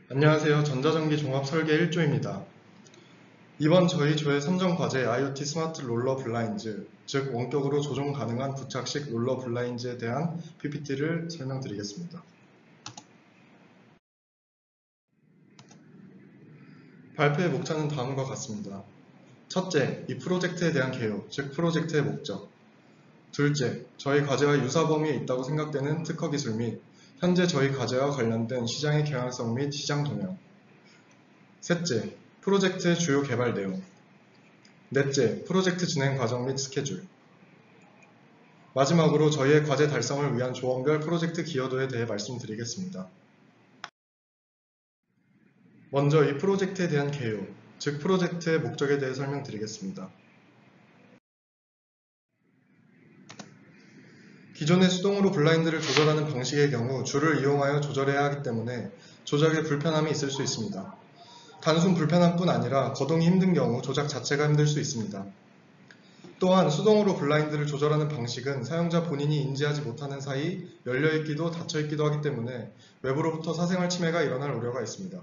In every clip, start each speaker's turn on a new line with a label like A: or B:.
A: 안녕하세요. 전자전기 종합 설계 1조입니다. 이번 저희 조의 선정 과제 IoT 스마트 롤러 블라인즈, 즉 원격으로 조종 가능한 부착식 롤러 블라인즈에 대한 PPT를 설명드리겠습니다. 발표의 목차는 다음과 같습니다. 첫째, 이 프로젝트에 대한 개요, 즉 프로젝트의 목적. 둘째, 저희 과제와 유사 범위에 있다고 생각되는 특허 기술 및 현재 저희 과제와 관련된 시장의 경향성 및 시장 동향. 셋째, 프로젝트의 주요 개발 내용. 넷째, 프로젝트 진행 과정 및 스케줄. 마지막으로 저희의 과제 달성을 위한 조원별 프로젝트 기여도에 대해 말씀드리겠습니다. 먼저 이 프로젝트에 대한 개요, 즉 프로젝트의 목적에 대해 설명드리겠습니다. 기존의 수동으로 블라인드를 조절하는 방식의 경우 줄을 이용하여 조절해야 하기 때문에 조작에 불편함이 있을 수 있습니다. 단순 불편함뿐 아니라 거동이 힘든 경우 조작 자체가 힘들 수 있습니다. 또한 수동으로 블라인드를 조절하는 방식은 사용자 본인이 인지하지 못하는 사이 열려있기도 닫혀있기도 하기 때문에 외부로부터 사생활 침해가 일어날 우려가 있습니다.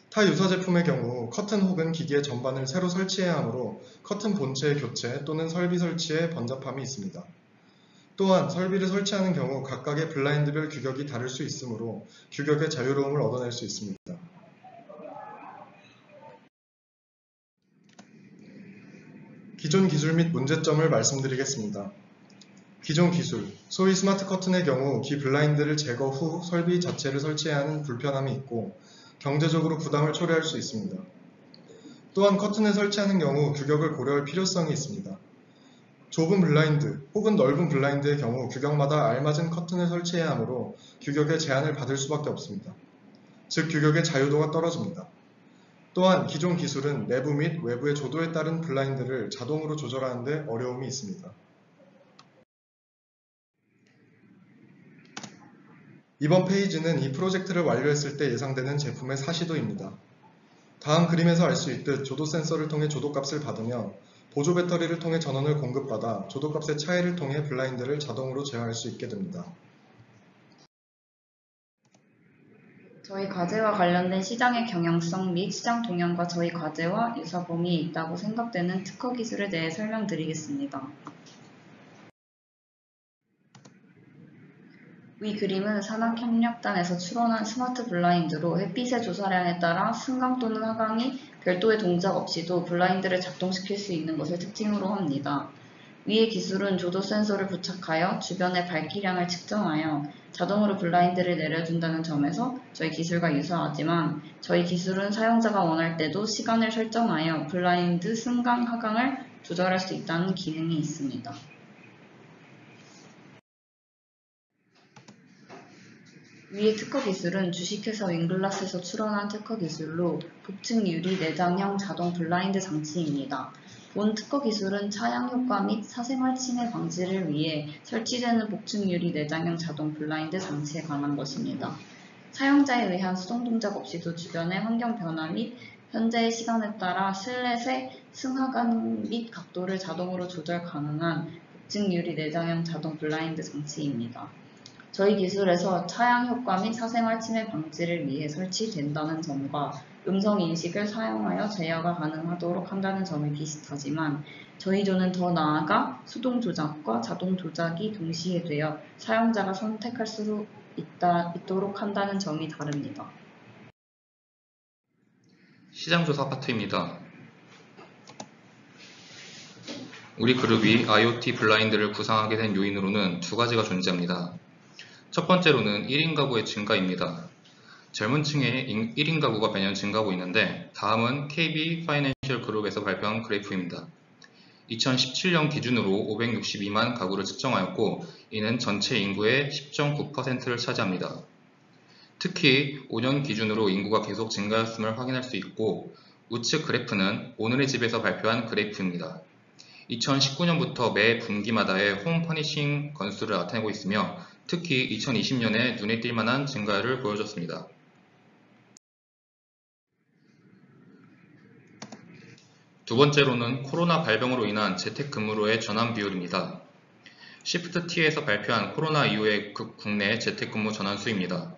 A: 타 유사 제품의 경우 커튼 혹은 기기의 전반을 새로 설치해야 하므로 커튼 본체의 교체 또는 설비 설치에 번잡함이 있습니다. 또한 설비를 설치하는 경우 각각의 블라인드별 규격이 다를 수 있으므로 규격의 자유로움을 얻어낼 수 있습니다. 기존 기술 및 문제점을 말씀드리겠습니다. 기존 기술, 소위 스마트 커튼의 경우 기 블라인드를 제거 후 설비 자체를 설치해야 하는 불편함이 있고 경제적으로 부담을 초래할 수 있습니다. 또한 커튼을 설치하는 경우 규격을 고려할 필요성이 있습니다. 좁은 블라인드 혹은 넓은 블라인드의 경우 규격마다 알맞은 커튼을 설치해야 하므로 규격의 제한을 받을 수밖에 없습니다. 즉 규격의 자유도가 떨어집니다. 또한 기존 기술은 내부 및 외부의 조도에 따른 블라인드를 자동으로 조절하는 데 어려움이 있습니다. 이번 페이지는 이 프로젝트를 완료했을 때 예상되는 제품의 사시도입니다. 다음 그림에서 알 수 있듯 조도 센서를 통해 조도값을 받으며 보조 배터리를 통해 전원을 공급받아 조도값의 차이를 통해 블라인드를 자동으로 제어할 수 있게 됩니다.
B: 저희 과제와 관련된 시장의 경향성 및 시장 동향과 저희 과제와 유사 범위에 있다고 생각되는 특허 기술에 대해 설명드리겠습니다. 위 그림은 산학협력단에서 출원한 스마트 블라인드로 햇빛의 조사량에 따라 승강 또는 하강이 별도의 동작 없이도 블라인드를 작동시킬 수 있는 것을 특징으로 합니다. 위의 기술은 조도 센서를 부착하여 주변의 밝기량을 측정하여 자동으로 블라인드를 내려준다는 점에서 저희 기술과 유사하지만 저희 기술은 사용자가 원할 때도 시간을 설정하여 블라인드 승강, 하강을 조절할 수 있다는 기능이 있습니다. 위의 특허 기술은 주식회사 윙글라스에서 출원한 특허 기술로 복층 유리 내장형 자동 블라인드 장치입니다. 본 특허 기술은 차양 효과 및 사생활 침해 방지를 위해 설치되는 복층 유리 내장형 자동 블라인드 장치에 관한 것입니다. 사용자에 의한 수동 동작 없이도 주변의 환경 변화 및 현재의 시간에 따라 실내의 승하강 및 각도를 자동으로 조절 가능한 복층 유리 내장형 자동 블라인드 장치입니다. 저희 기술에서 차양 효과 및 사생활 침해 방지를 위해 설치된다는 점과 음성 인식을 사용하여 제어가 가능하도록 한다는 점이 비슷하지만 저희 조는 더 나아가 수동 조작과 자동 조작이 동시에 되어 사용자가 선택할 수 있도록 한다는 점이 다릅니다.
C: 시장조사 파트입니다. 우리 그룹이 IoT 블라인드를 구상하게 된 요인으로는 두 가지가 존재합니다. 첫 번째로는 1인 가구의 증가입니다. 젊은 층의 1인 가구가 매년 증가하고 있는데 다음은 KB 파이낸셜 그룹에서 발표한 그래프입니다. 2017년 기준으로 562만 가구를 측정하였고 이는 전체 인구의 10.9%를 차지합니다. 특히 5년 기준으로 인구가 계속 증가했음을 확인할 수 있고 우측 그래프는 오늘의 집에서 발표한 그래프입니다. 2019년부터 매 분기마다의 홈 퍼니싱 건수를 나타내고 있으며 특히 2020년에 눈에 띌 만한 증가를 보여줬습니다. 두 번째로는 코로나 발병으로 인한 재택근무로의 전환 비율입니다. 시프트 T에서 발표한 코로나 이후의 국내 재택근무 전환 수입니다.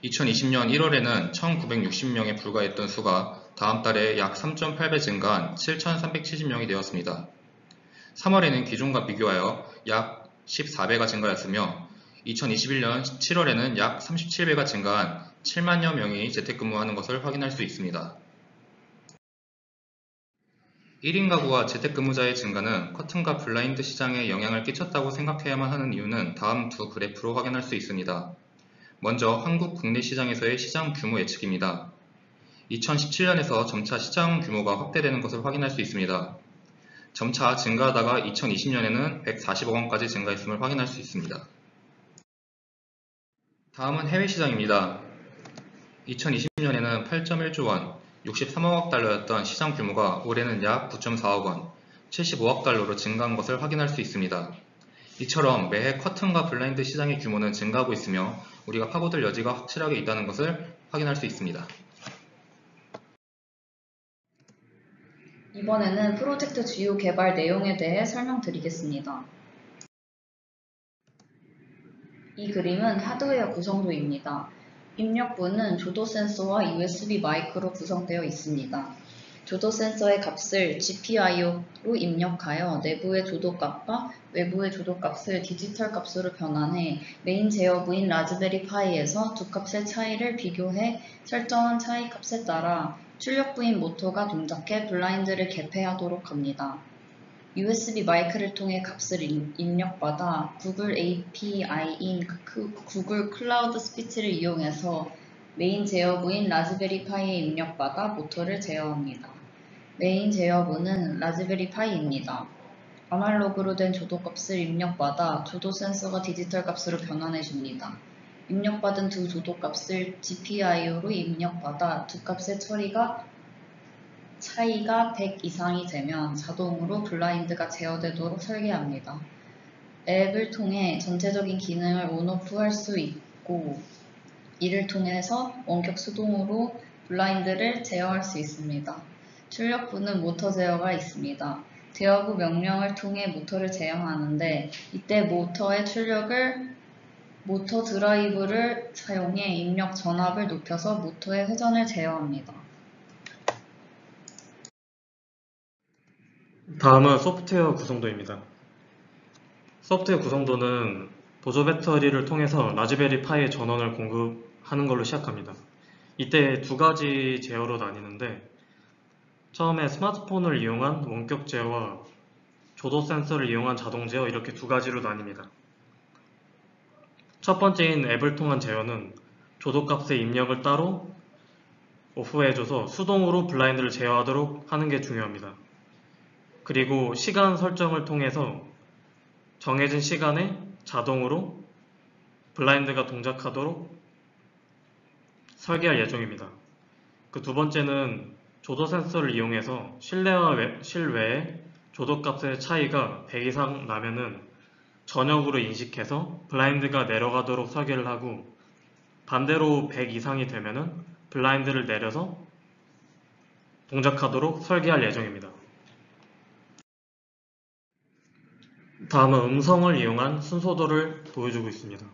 C: 2020년 1월에는 1960명에 불과했던 수가 다음 달에 약 3.8배 증가한 7,370명이 되었습니다. 3월에는 기존과 비교하여 약 14배가 증가했으며 2021년 7월에는 약 37배가 증가한 7만여 명이 재택근무하는 것을 확인할 수 있습니다. 1인 가구와 재택근무자의 증가는 커튼과 블라인드 시장에 영향을 끼쳤다고 생각해야만 하는 이유는 다음 두 그래프로 확인할 수 있습니다. 먼저 한국 국내 시장에서의 시장 규모 예측입니다. 2017년에서 점차 시장 규모가 확대되는 것을 확인할 수 있습니다. 점차 증가하다가 2020년에는 140억 원까지 증가했음을 확인할 수 있습니다. 다음은 해외 시장입니다. 2020년에는 8.1조 원, 63억 달러였던 시장 규모가 올해는 약 9.4억 원, 75억 달러로 증가한 것을 확인할 수 있습니다. 이처럼 매해 커튼과 블라인드 시장의 규모는 증가하고 있으며 우리가 파고들 여지가 확실하게 있다는 것을 확인할 수 있습니다.
B: 이번에는 프로젝트 주요 개발 내용에 대해 설명드리겠습니다. 이 그림은 하드웨어 구성도입니다. 입력부는 조도 센서와 USB 마이크로 구성되어 있습니다. 조도 센서의 값을 GPIO로 입력하여 내부의 조도 값과 외부의 조도 값을 디지털 값으로 변환해 메인 제어부인 라즈베리 파이에서 두 값의 차이를 비교해 설정한 차이 값에 따라 출력부인 모터가 동작해 블라인드를 개폐하도록 합니다. USB 마이크를 통해 값을 입력받아 구글 API인 구글 클라우드 스피치를 이용해서 메인 제어부인 라즈베리 파이에 입력받아 모터를 제어합니다. 메인 제어부는 라즈베리 파이입니다. 아날로그로 된 조도값을 입력받아 조도 센서가 디지털 값으로 변환해줍니다. 입력받은 두 조도값을 GPIO로 입력받아 두 값의 차이가 100 이상이 되면 자동으로 블라인드가 제어되도록 설계합니다. 앱을 통해 전체적인 기능을 온오프 할 수 있고 이를 통해서 원격 수동으로 블라인드를 제어할 수 있습니다. 출력부는 모터 제어가 있습니다. 제어부 명령을 통해 모터를 제어하는데 이때 모터의 출력을 모터 드라이브를 사용해 입력 전압을 높여서 모터의 회전을 제어합니다.
D: 다음은 소프트웨어 구성도입니다. 소프트웨어 구성도는 보조 배터리를 통해서 라즈베리 파이 전원을 공급하는 걸로 시작합니다. 이때 두 가지 제어로 나뉘는데 처음에 스마트폰을 이용한 원격 제어와 조도 센서를 이용한 자동 제어 이렇게 두 가지로 나뉩니다. 첫 번째인 앱을 통한 제어는 조도 값의 입력을 따로 오프해줘서 수동으로 블라인드를 제어하도록 하는 게 중요합니다. 그리고 시간 설정을 통해서 정해진 시간에 자동으로 블라인드가 동작하도록 설계할 예정입니다. 그 두 번째는 조도 센서를 이용해서 실내와 실외의 조도 값의 차이가 100 이상 나면은 전역으로 인식해서 블라인드가 내려가도록 설계를 하고 반대로 100 이상이 되면은 블라인드를 내려서 동작하도록 설계할 예정입니다. 다음은 음성을 이용한 순서도를 보여주고 있습니다.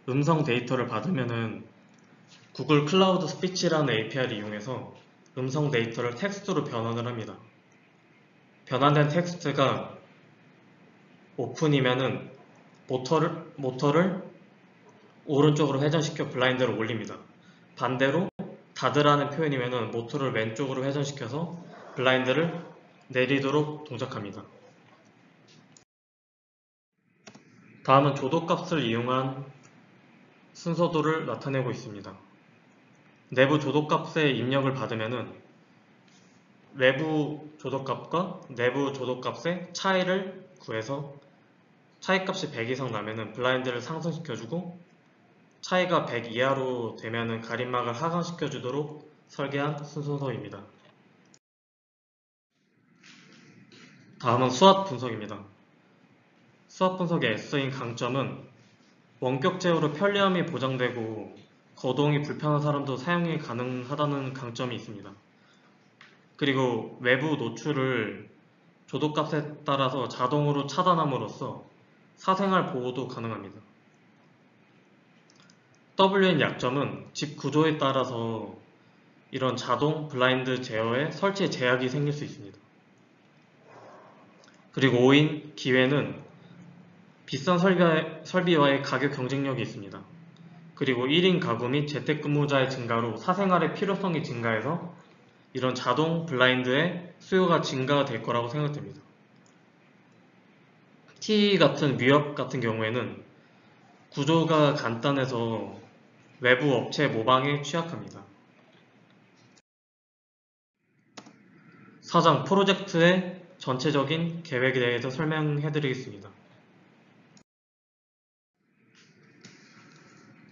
D: 음성 데이터를 받으면은 구글 클라우드 스피치라는 API를 이용해서 음성 데이터를 텍스트로 변환을 합니다. 변환된 텍스트가 오픈이면은 모터를 오른쪽으로 회전시켜 블라인드를 올립니다. 반대로 닫으라는 표현이면은 모터를 왼쪽으로 회전시켜서 블라인드를 내리도록 동작합니다. 다음은 조도값을 이용한 순서도를 나타내고 있습니다. 내부 조도값의 입력을 받으면은 외부 조도값과 내부 조도값의 차이를 구해서 차이값이 100 이상 나면은 블라인드를 상승시켜주고 차이가 100 이하로 되면은 가림막을 하강시켜주도록 설계한 순서도입니다. 다음은 수압 분석입니다. 수압 분석의 S인 강점은 원격 제어로 편리함이 보장되고 거동이 불편한 사람도 사용이 가능하다는 강점이 있습니다. 그리고 외부 노출을 조도값에 따라서 자동으로 차단함으로써 사생활 보호도 가능합니다. WN 약점은 집 구조에 따라서 이런 자동 블라인드 제어에 설치에 제약이 생길 수 있습니다. 그리고 5인 기회는 비싼 설비와의 가격 경쟁력이 있습니다. 그리고 1인 가구 및 재택근무자의 증가로 사생활의 필요성이 증가해서 이런 자동 블라인드의 수요가 증가될 거라고 생각됩니다. T 같은 위협 같은 경우에는 구조가 간단해서 외부 업체 모방에 취약합니다. 4장 프로젝트의 전체적인 계획에 대해서 설명해 드리겠습니다.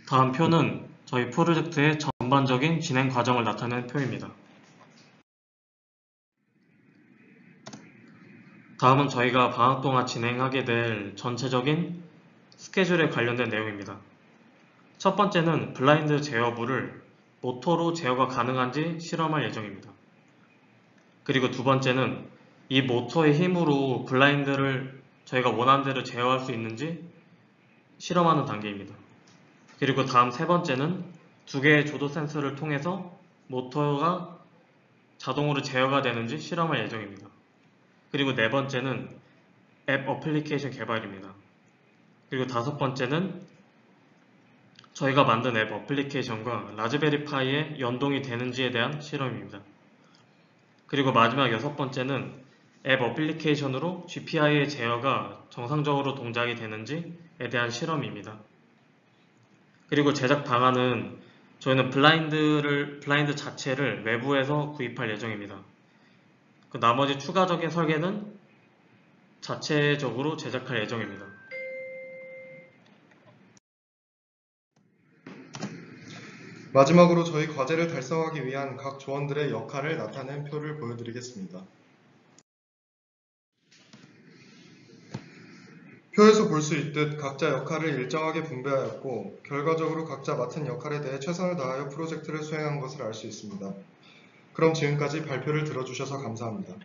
D: 다음 표는 저희 프로젝트의 전반적인 진행 과정을 나타내는 표입니다. 다음은 저희가 방학 동안 진행하게 될 전체적인 스케줄에 관련된 내용입니다. 첫 번째는 블라인드 제어부를 모터로 제어가 가능한지 실험할 예정입니다. 그리고 두 번째는 이 모터의 힘으로 블라인드를 저희가 원하는 대로 제어할 수 있는지 실험하는 단계입니다. 그리고 다음 세 번째는 두 개의 조도 센서를 통해서 모터가 자동으로 제어가 되는지 실험할 예정입니다. 그리고 네 번째는 앱 어플리케이션 개발입니다. 그리고 다섯 번째는 저희가 만든 앱 어플리케이션과 라즈베리 파이에 연동이 되는지에 대한 실험입니다. 그리고 마지막 여섯 번째는 앱 어플리케이션으로 GPI의 제어가 정상적으로 동작이 되는지에 대한 실험입니다. 그리고 제작 방안은 저희는 블라인드 자체를 외부에서 구입할 예정입니다. 그 나머지 추가적인 설계는 자체적으로 제작할 예정입니다.
A: 마지막으로 저희 과제를 달성하기 위한 각 조원들의 역할을 나타낸 표를 보여드리겠습니다. 표에서 볼 수 있듯 각자 역할을 일정하게 분배하였고 결과적으로 각자 맡은 역할에 대해 최선을 다하여 프로젝트를 수행한 것을 알 수 있습니다. 그럼 지금까지 발표를 들어주셔서 감사합니다.